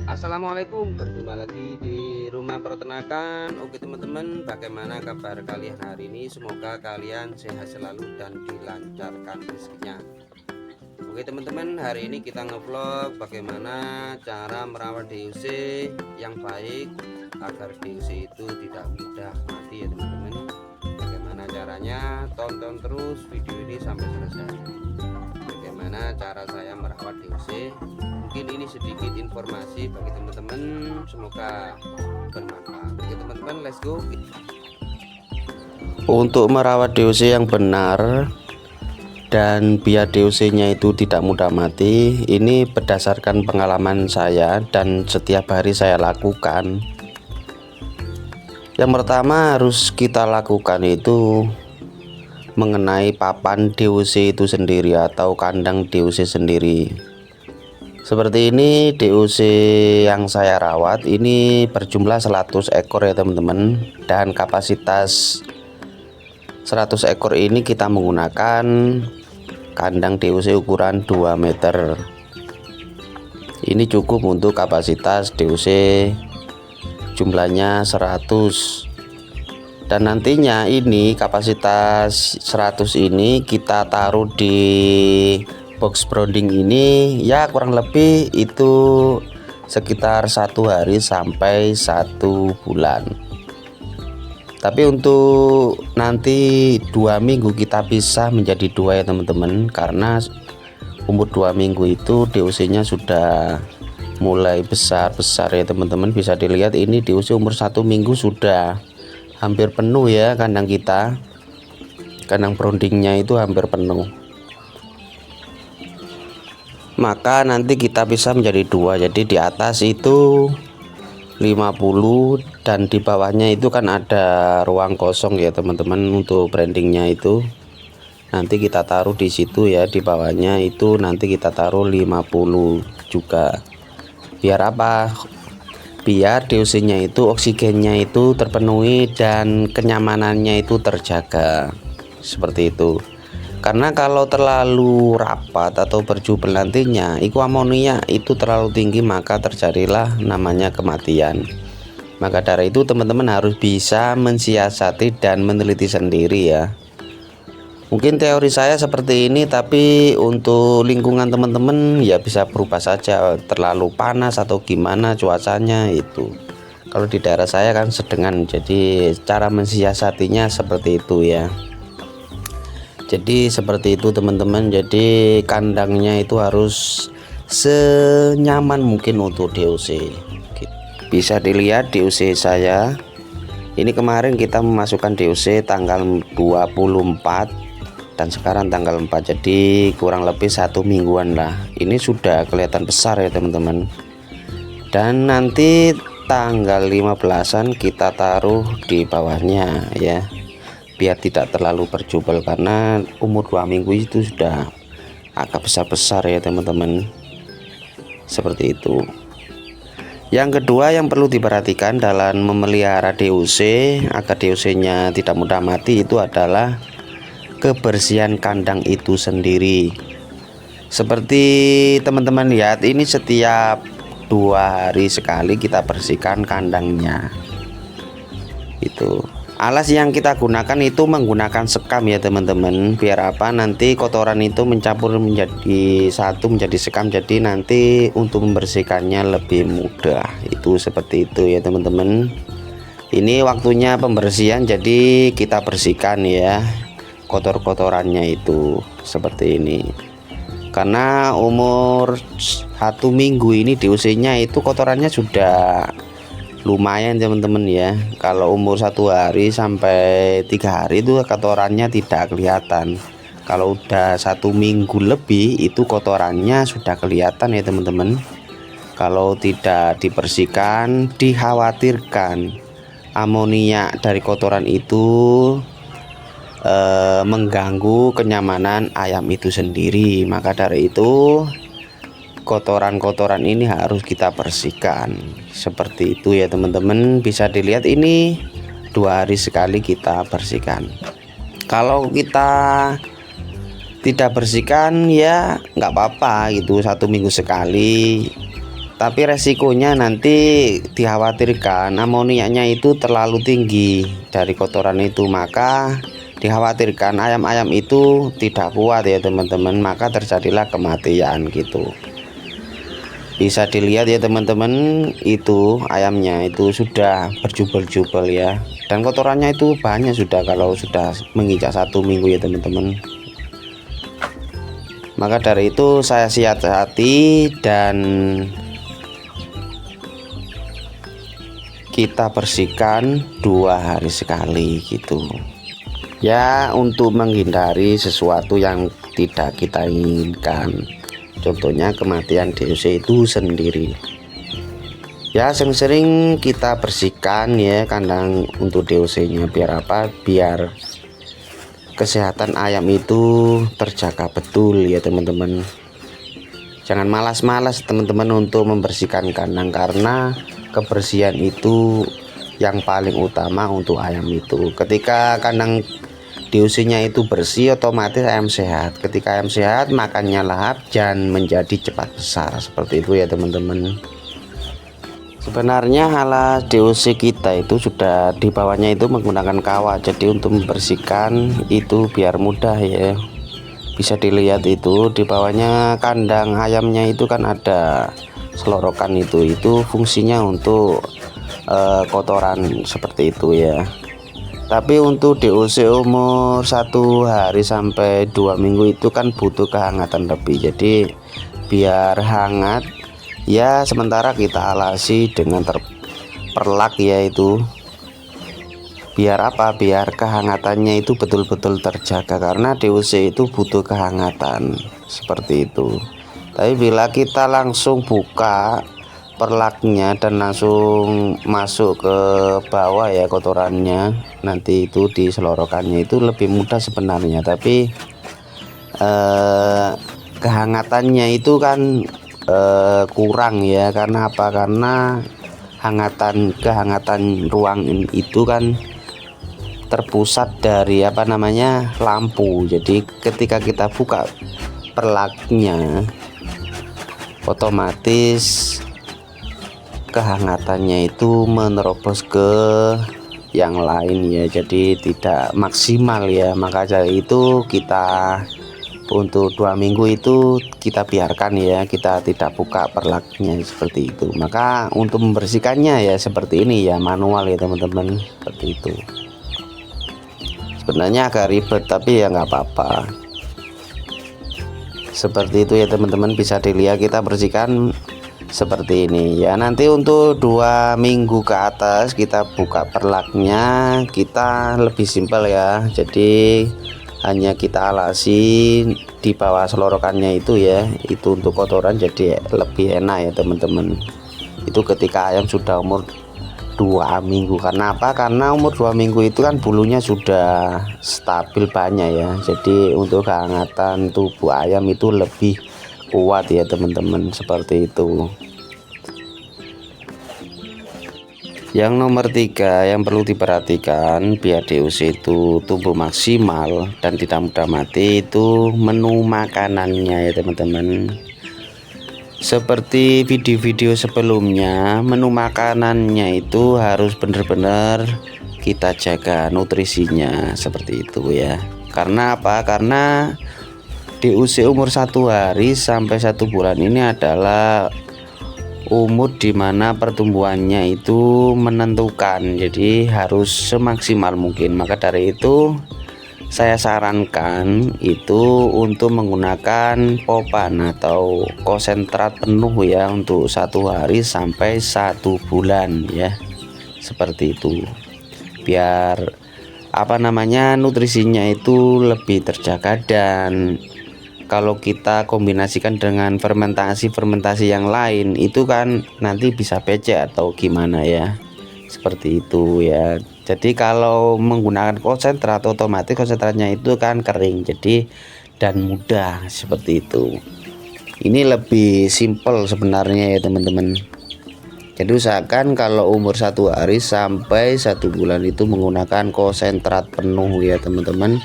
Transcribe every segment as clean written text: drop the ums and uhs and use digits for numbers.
Assalamualaikum, berjumpa lagi di rumah peternakan. Oke teman-teman, bagaimana kabar kalian hari ini? Semoga kalian sehat selalu dan dilancarkan rezekinya. Oke teman-teman, hari ini kita ngevlog bagaimana cara merawat DUC yang baik agar DUC itu tidak mudah mati ya teman-teman. Bagaimana caranya? Tonton terus video ini sampai selesai. Bagaimana cara saya merawat DUC? Mungkin ini sedikit informasi bagi teman-teman, semoga bermanfaat. Oke teman-teman, let's go. Untuk merawat DUC yang benar dan biar DUC nya itu tidak mudah mati, ini berdasarkan pengalaman saya dan setiap hari saya lakukan. Yang pertama harus kita lakukan itu mengenai papan DUC itu sendiri atau kandang DUC sendiri. Seperti ini DUC yang saya rawat ini berjumlah 100 ekor ya teman-teman, dan kapasitas 100 ekor ini kita menggunakan kandang DUC ukuran 2 meter. Ini cukup untuk kapasitas DUC jumlahnya 100, dan nantinya ini kapasitas 100 ini kita taruh di box browning ini ya kurang lebih itu sekitar 1 hari sampai 1 bulan. Tapi untuk nanti 2 minggu kita bisa menjadi 2 ya teman-teman, karena umur 2 minggu itu DUC nya sudah mulai besar-besar ya teman-teman. Bisa dilihat ini DUC umur 1 minggu sudah hampir penuh ya kandang kita. Kandang browning-nya itu hampir penuh. Maka nanti kita bisa menjadi 2, jadi di atas itu 50 dan di bawahnya itu kan ada ruang kosong ya teman-teman. Untuk brandingnya itu nanti kita taruh di situ ya, di bawahnya itu nanti kita taruh 50 juga. Biar apa? Biar DUC nya itu oksigennya itu terpenuhi dan kenyamanannya itu terjaga, seperti itu. Karena kalau terlalu rapat atau berjubel nantinya iku amonia itu terlalu tinggi, maka terjadilah namanya kematian. Maka dari itu teman-teman harus bisa mensiasati dan meneliti sendiri ya. Mungkin teori saya seperti ini, tapi untuk lingkungan teman-teman ya bisa berubah saja, terlalu panas atau gimana cuacanya itu. Kalau di daerah saya kan sedengan, jadi cara mensiasatinya seperti itu ya. Jadi seperti itu teman-teman, jadi kandangnya itu harus senyaman mungkin untuk DUC. Bisa dilihat DUC saya ini kemarin kita memasukkan DUC tanggal 24 dan sekarang tanggal 4, jadi kurang lebih 1 mingguan lah. Ini sudah kelihatan besar ya teman-teman. Dan nanti tanggal 15-an kita taruh di bawahnya ya, biar tidak terlalu berjubel, karena umur 2 minggu itu sudah agak besar-besar ya teman-teman. Seperti itu. Yang kedua yang perlu diperhatikan dalam memelihara DUC agar DUC nya tidak mudah mati itu adalah kebersihan kandang itu sendiri. Seperti teman-teman lihat ini, setiap 2 hari sekali kita bersihkan kandangnya. Itu alas yang kita gunakan itu menggunakan sekam ya teman-teman. Biar apa? Nanti kotoran itu mencampur menjadi satu, menjadi sekam, jadi nanti untuk membersihkannya lebih mudah. Itu seperti itu ya teman-teman. Ini waktunya pembersihan, jadi kita bersihkan ya kotor-kotorannya itu seperti ini. Karena umur 1 minggu ini DUC nya itu kotorannya sudah lumayan teman-teman ya. Kalau umur 1 hari sampai 3 hari itu kotorannya tidak kelihatan. Kalau udah 1 minggu lebih itu kotorannya sudah kelihatan ya teman-teman. Kalau tidak dibersihkan, dikhawatirkan amonia dari kotoran itu mengganggu kenyamanan ayam itu sendiri. Maka dari itu kotoran-kotoran ini harus kita bersihkan seperti itu ya teman-teman. Bisa dilihat ini 2 hari sekali kita bersihkan. Kalau kita tidak bersihkan ya nggak apa-apa gitu, 1 minggu sekali Tapi resikonya nanti dikhawatirkan amoniaknya itu terlalu tinggi dari kotoran itu, maka dikhawatirkan ayam-ayam itu tidak kuat ya teman-teman, maka terjadilah kematian gitu. Bisa dilihat ya teman-teman, itu ayamnya itu sudah berjubel-jubel ya, dan kotorannya itu banyak sudah kalau sudah menginjak 1 minggu ya teman-teman. Maka dari itu saya siasati dan kita bersihkan 2 hari sekali gitu ya, untuk menghindari sesuatu yang tidak kita inginkan, contohnya kematian DOC itu sendiri ya. Sering-sering kita bersihkan ya kandang untuk DOC nya, biar apa, biar kesehatan ayam itu terjaga betul ya teman-teman. Jangan malas-malas teman-teman untuk membersihkan kandang, karena kebersihan itu yang paling utama untuk ayam itu. Ketika kandang DOC nya itu bersih, otomatis ayam sehat. Ketika ayam sehat, makannya lahap dan menjadi cepat besar, seperti itu ya teman-teman. Sebenarnya alas DOC kita itu sudah di bawahnya itu menggunakan kawat, jadi untuk membersihkan itu biar mudah ya. Bisa dilihat itu di bawahnya kandang ayamnya itu kan ada selorokan, itu fungsinya untuk kotoran seperti itu ya. Tapi untuk DOC umur 1 hari sampai 2 minggu itu kan butuh kehangatan lebih, jadi biar hangat ya, sementara kita alasi dengan perlak ya, itu biar apa, biar kehangatannya itu betul-betul terjaga, karena DOC itu butuh kehangatan seperti itu. Tapi bila kita langsung buka perlaknya dan langsung masuk ke bawah ya kotorannya, nanti itu di selorokannya itu lebih mudah sebenarnya, tapi kehangatannya itu kan kurang ya. Karena apa, karena kehangatan ruang itu kan terpusat dari apa namanya, lampu. Jadi ketika kita buka perlaknya, otomatis kehangatannya itu menerobos ke yang lain ya, jadi tidak maksimal ya. Maka dari itu kita untuk 2 minggu itu kita biarkan ya, kita tidak buka perlaknya seperti itu. Maka untuk membersihkannya ya seperti ini ya, manual ya teman-teman, seperti itu. Sebenarnya agak ribet, tapi ya nggak apa-apa, seperti itu ya teman-teman. Bisa dilihat kita bersihkan seperti ini ya. Nanti untuk 2 minggu ke atas kita buka perlaknya, kita lebih simpel ya, jadi hanya kita alasi di bawah selorokannya itu ya, itu untuk kotoran, jadi lebih enak ya teman-teman. Itu ketika ayam sudah umur 2 minggu. Karena apa, karena umur 2 minggu itu kan bulunya sudah stabil banyak ya, jadi untuk kehangatan tubuh ayam itu lebih kuat ya teman-teman, seperti itu. Yang nomor 3 yang perlu diperhatikan biar DOC itu tumbuh maksimal dan tidak mudah mati, itu menu makanannya ya teman-teman. Seperti video-video sebelumnya, menu makanannya itu harus benar-benar kita jaga nutrisinya, seperti itu ya. Karena apa, karena DOC umur 1 hari sampai 1 bulan ini adalah umur dimana pertumbuhannya itu menentukan, jadi harus semaksimal mungkin. Maka dari itu saya sarankan itu untuk menggunakan popan atau konsentrat penuh ya, untuk 1 hari sampai 1 bulan ya, seperti itu. Biar apa namanya, nutrisinya itu lebih terjaga. Dan kalau kita kombinasikan dengan fermentasi yang lain, itu kan nanti bisa becek atau gimana ya, seperti itu ya. Jadi kalau menggunakan konsentrat, otomatis konsentratnya itu kan kering, jadi dan mudah, seperti itu. Ini lebih simpel sebenarnya ya teman-teman. Jadi usahakan kalau umur 1 hari sampai 1 bulan itu menggunakan konsentrat penuh ya teman-teman.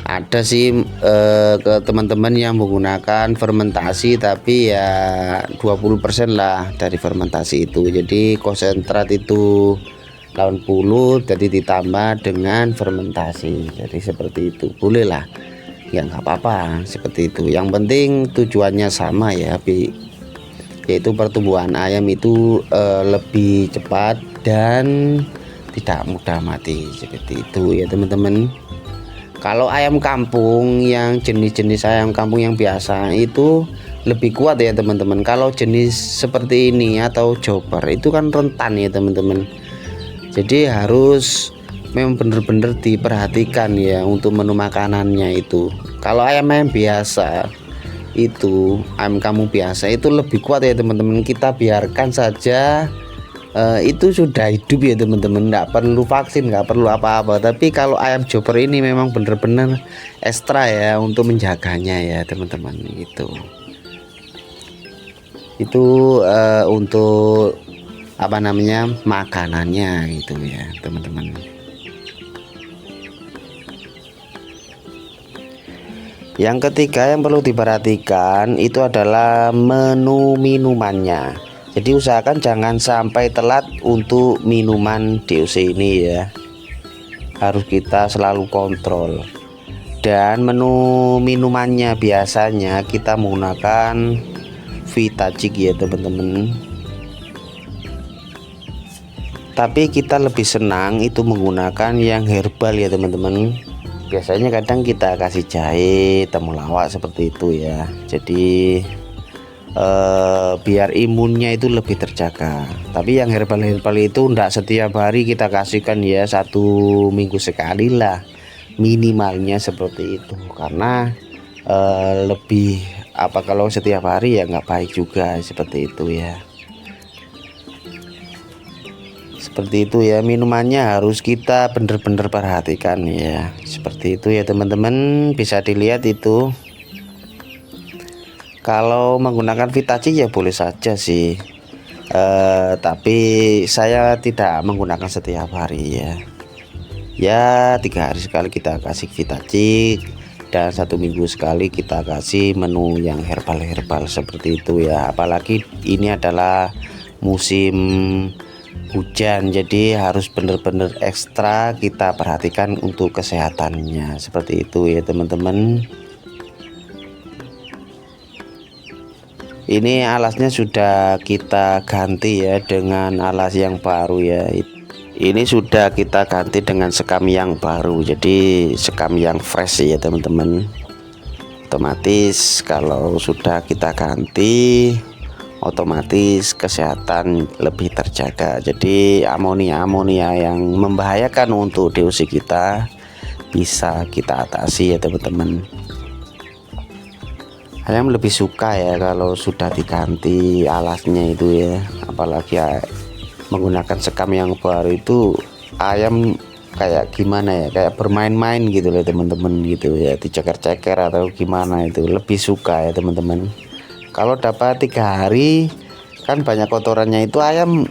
Ada sih ke teman-teman yang menggunakan fermentasi, tapi ya 20% lah dari fermentasi itu. Jadi konsentrat itu 80, jadi ditambah dengan fermentasi. Jadi seperti itu, boleh lah ya, nggak apa-apa seperti itu. Yang penting tujuannya sama ya, yaitu pertumbuhan ayam itu lebih cepat dan tidak mudah mati, seperti itu ya teman-teman. Kalau ayam kampung, yang jenis-jenis ayam kampung yang biasa itu lebih kuat ya teman-teman. Kalau jenis seperti ini atau joper itu kan rentan ya teman-teman. Jadi harus memang benar-benar diperhatikan ya untuk menu makanannya itu. Kalau ayam-ayam biasa itu, ayam kampung biasa itu lebih kuat ya teman-teman. Kita biarkan saja itu sudah hidup ya teman-teman, nggak perlu vaksin, nggak perlu apa-apa. Tapi kalau ayam joper ini memang benar-benar ekstra ya untuk menjaganya ya teman-teman. Itu untuk apa namanya, makanannya gitu ya teman-teman. Yang ketiga yang perlu diperhatikan itu adalah menu minumannya. Jadi usahakan jangan sampai telat untuk minuman DOC ini ya, harus kita selalu kontrol. Dan menu minumannya biasanya kita menggunakan Vitagik ya teman-teman, tapi kita lebih senang itu menggunakan yang herbal ya teman-teman. Biasanya kadang kita kasih jahe, temulawak seperti itu ya. Jadi biar imunnya itu lebih terjaga. Tapi yang herbal-herbal itu enggak setiap hari kita kasihkan ya, 1 minggu sekali lah minimalnya seperti itu. Karena lebih apa, kalau setiap hari ya nggak baik juga seperti itu ya. Seperti itu ya, minumannya harus kita bener-bener perhatikan ya. Seperti itu ya teman-teman, bisa dilihat itu. Kalau menggunakan Vitagik ya boleh saja sih, tapi saya tidak menggunakan setiap hari ya. Ya 3 hari sekali kita kasih Vitagik, dan 1 minggu sekali kita kasih menu yang herbal-herbal seperti itu ya. Apalagi ini adalah musim hujan, jadi harus benar-benar ekstra kita perhatikan untuk kesehatannya, seperti itu ya teman-teman. Ini alasnya sudah kita ganti ya dengan alas yang baru ya. Ini sudah kita ganti dengan sekam yang baru, jadi sekam yang fresh ya teman-teman. Otomatis kalau sudah kita ganti, otomatis kesehatan lebih terjaga. Jadi amonia yang membahayakan untuk DOC kita bisa kita atasi ya teman-teman. Ayam lebih suka ya kalau sudah diganti alasnya itu ya, apalagi ya, menggunakan sekam yang baru itu ayam kayak gimana ya, kayak bermain-main gitu loh teman-teman gitu ya, diceker-ceker atau gimana, itu lebih suka ya teman-teman. Kalau dapat 3 hari kan banyak kotorannya itu ayam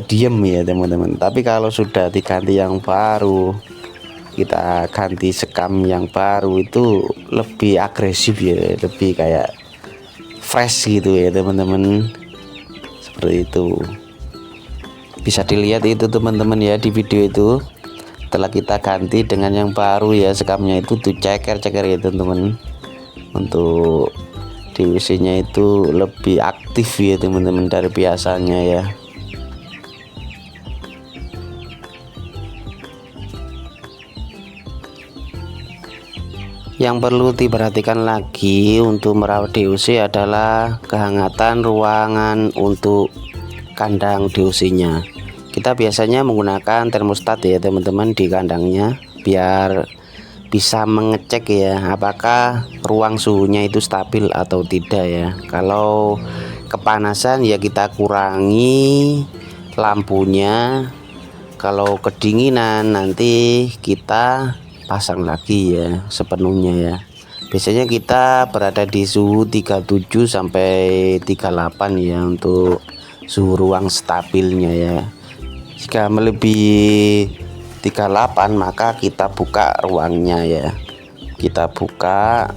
diem ya teman-teman. Tapi kalau sudah diganti yang baru, kita ganti sekam yang baru, itu lebih agresif ya, lebih kayak fresh gitu ya teman-teman. Seperti itu, bisa dilihat itu teman-teman ya di video itu. Setelah kita ganti dengan yang baru ya, sekamnya itu tuh ceker-ceker ya teman-teman. Untuk DOC nya itu lebih aktif ya teman-teman dari biasanya ya. Yang perlu diperhatikan lagi untuk merawat DOC adalah kehangatan ruangan untuk kandang DOC nya. Kita biasanya menggunakan termostat ya teman-teman di kandangnya, biar bisa mengecek ya apakah ruang suhunya itu stabil atau tidak ya. Kalau kepanasan ya kita kurangi lampunya, kalau kedinginan nanti kita pasang lagi ya sepenuhnya ya. Biasanya kita berada di suhu 37 sampai 38 ya untuk suhu ruang stabilnya ya. Jika melebihi 38 maka kita buka ruangnya ya, kita buka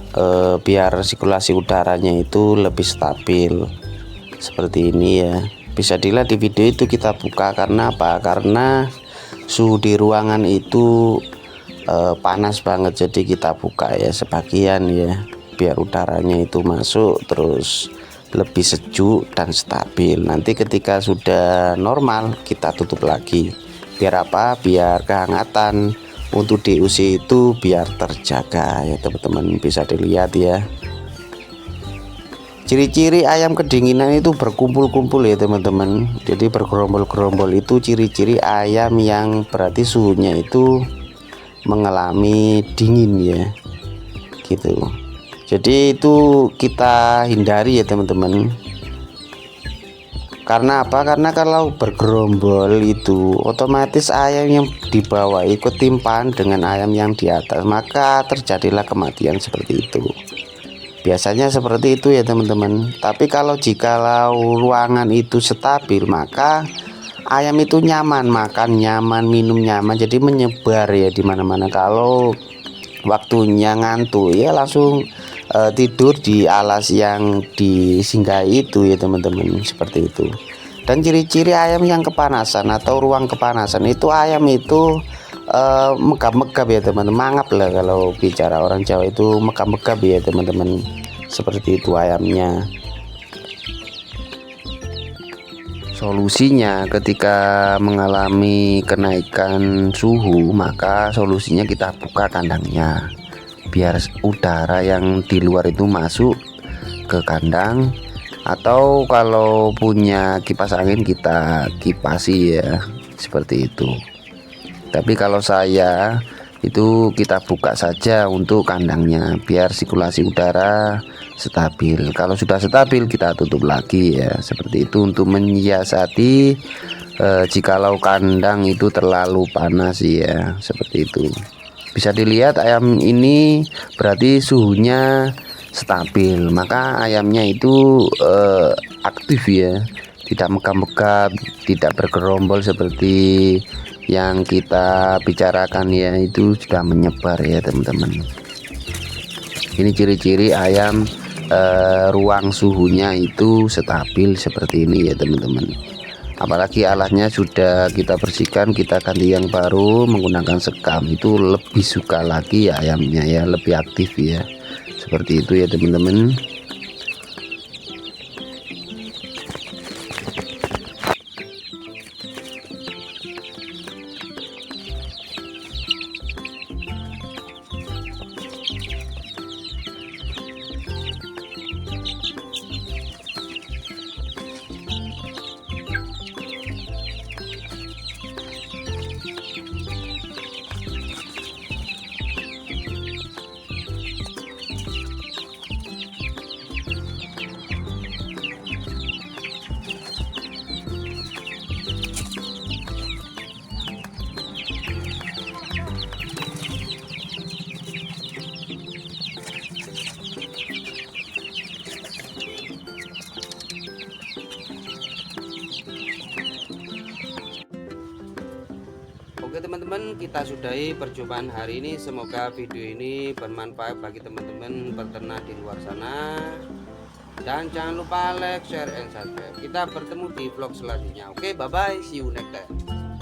biar sirkulasi udaranya itu lebih stabil seperti ini ya. Bisa dilihat di video itu kita buka karena apa? Karena suhu di ruangan itu panas banget, jadi kita buka ya sebagian ya, biar udaranya itu masuk terus lebih sejuk dan stabil. Nanti ketika sudah normal kita tutup lagi. Biar apa? Biar kehangatan untuk DUC itu biar terjaga ya teman-teman. Bisa dilihat ya, ciri-ciri ayam kedinginan itu berkumpul-kumpul ya teman-teman. Jadi bergerombol-gerombol itu ciri-ciri ayam yang berarti suhunya itu mengalami dingin ya gitu. Jadi itu kita hindari ya teman-teman. Karena apa? Karena kalau bergerombol itu otomatis ayam yang di bawah ikut timpaan dengan ayam yang di atas, maka terjadilah kematian seperti itu. Biasanya seperti itu ya teman-teman. Tapi kalau jikalau ruangan itu stabil, maka ayam itu nyaman makan, nyaman minum, nyaman, jadi menyebar ya di mana-mana. Kalau waktunya ngantuk ya langsung tidur di alas yang disinggahi itu ya teman-teman, seperti itu. Dan ciri-ciri ayam yang kepanasan atau ruang kepanasan itu ayam itu megap-megap ya teman-teman, mangap lah kalau bicara orang Jawa itu, megap-megap ya teman-teman, seperti itu ayamnya. Solusinya ketika mengalami kenaikan suhu, maka solusinya kita buka kandangnya biar udara yang di luar itu masuk ke kandang, atau kalau punya kipas angin kita kipasi ya, seperti itu. Tapi kalau saya itu kita buka saja untuk kandangnya biar sirkulasi udara stabil. Kalau sudah stabil kita tutup lagi ya, seperti itu untuk menyiasati jikalau kandang itu terlalu panas ya, seperti itu. Bisa dilihat ayam ini berarti suhunya stabil, maka ayamnya itu aktif ya, tidak megap-megap, tidak bergerombol seperti yang kita bicarakan ya, itu sudah menyebar ya teman-teman. Ini ciri-ciri ayam ruang suhunya itu stabil seperti ini ya teman-teman. Apalagi alatnya sudah kita bersihkan, kita ganti yang baru menggunakan sekam, itu lebih suka lagi ya ayamnya ya, lebih aktif ya, seperti itu ya teman-teman. Oke teman-teman, kita sudahi perjumpaan hari ini. Semoga video ini bermanfaat bagi teman-teman peternak di luar sana. Dan jangan lupa like, share, and subscribe. Kita bertemu di vlog selanjutnya. Oke, bye bye, see you next time.